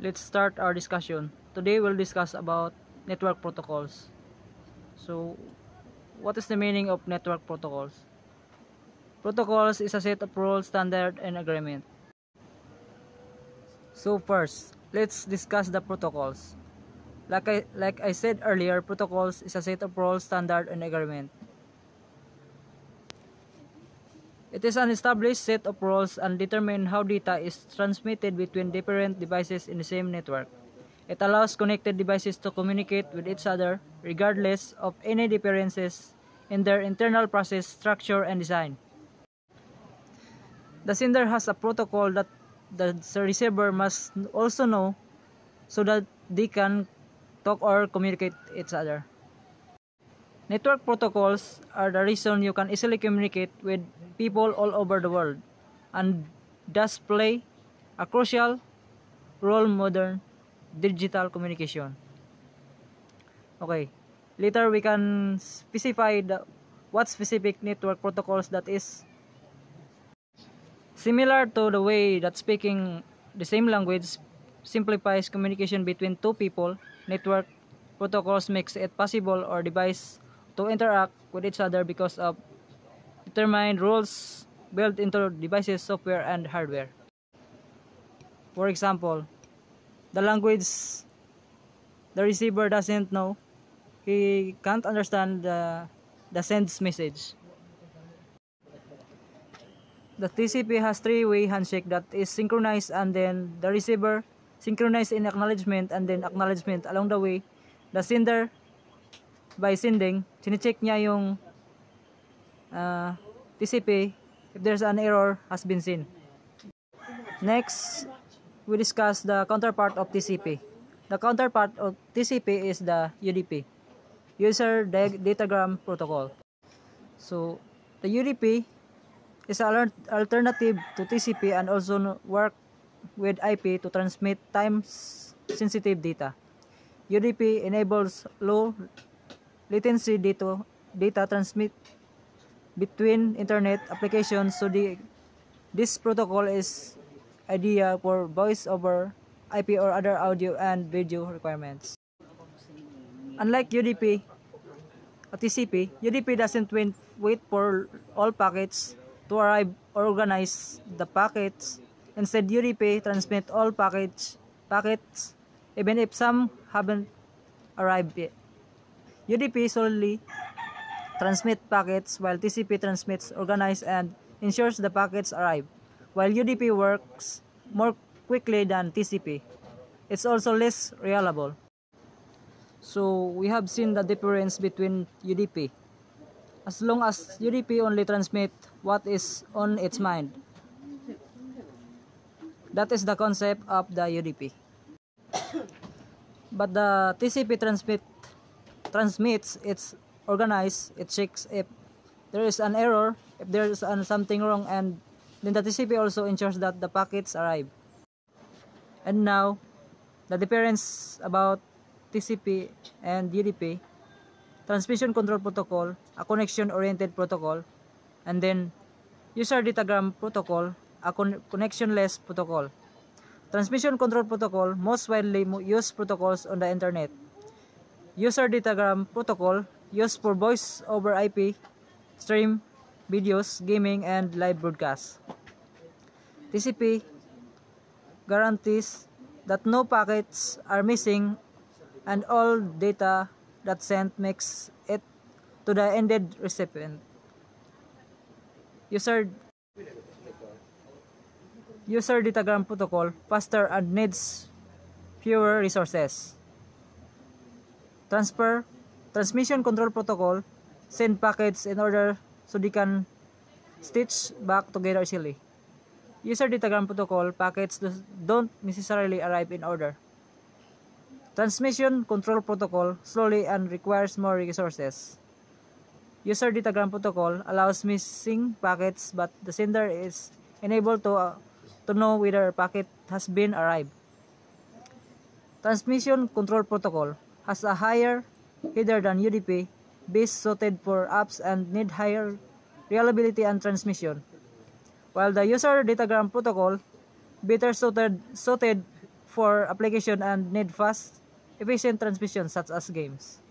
let's start our discussion. Today we'll discuss about network protocols. So, what is the meaning of network protocols? Protocols is a set of rules, standard, and agreement. So first, let's discuss the protocols. Like I said earlier, protocols is a set of rules, standard, and agreement. It is an established set of rules and determine how data is transmitted between different devices in the same network. It allows connected devices to communicate with each other regardless of any differences in their internal process, structure, and design. The sender has a protocol that the receiver must also know so that they can talk or communicate each other. Network protocols are the reason you can easily communicate with people all over the world and thus play a crucial role in modern digital communication. Okay, later we can specify what specific network protocols that is. Similar to the way that speaking the same language simplifies communication between two people, network protocols makes it possible or device to interact with each other because of determined rules built into devices, software, and hardware. For example, the language the receiver doesn't know, he can't understand the sends message. The TCP has three-way handshake that is synchronized, and then the receiver synchronized in acknowledgement and then acknowledgement along the way. The sender, by sending, sinicheck niya yung TCP if there's an error has been seen. Next, we discuss the counterpart of TCP. The counterpart of TCP is the UDP, User Datagram Protocol. So, the UDP is an alternative to TCP and also work with IP to transmit time-sensitive data. UDP enables low latency data transmit between internet applications, so this protocol is ideal for voice over IP or other audio and video requirements. Unlike UDP or TCP, UDP doesn't wait for all packets to arrive or organize the packets. Instead, UDP transmit all packets even if some haven't arrived yet. UDP solely transmit packets while TCP transmits, organize, and ensures the packets arrive. While UDP works more quickly than TCP, it's also less reliable. So we have seen the difference between UDP. As long as UDP only transmit what is on its mind. That is the concept of the UDP. But the TCP transmits, it's organized, it checks if there is an error, if there is something wrong, and then the TCP also ensures that the packets arrive. And now, the difference about TCP and UDP: transmission control protocol, a connection-oriented protocol, and then user datagram protocol, a connectionless protocol. Transmission control protocol, most widely used protocols on the internet. User datagram protocol, used for voice over IP, stream, videos, gaming, and live broadcasts. TCP guarantees that no packets are missing and all data that sent makes it to the ended recipient. User datagram protocol, faster and needs fewer resources. Transmission control protocol, send packets in order so they can stitch back together easily. User datagram protocol, packets don't necessarily arrive in order. Transmission control protocol, slowly and requires more resources. User datagram protocol allows missing packets, but the sender is enabled to know whether a packet has been arrived. Transmission control protocol has a higher header than UDP, best suited for apps and need higher reliability and transmission. While the user datagram protocol better suited for application and need fast, efficient transmission such as games.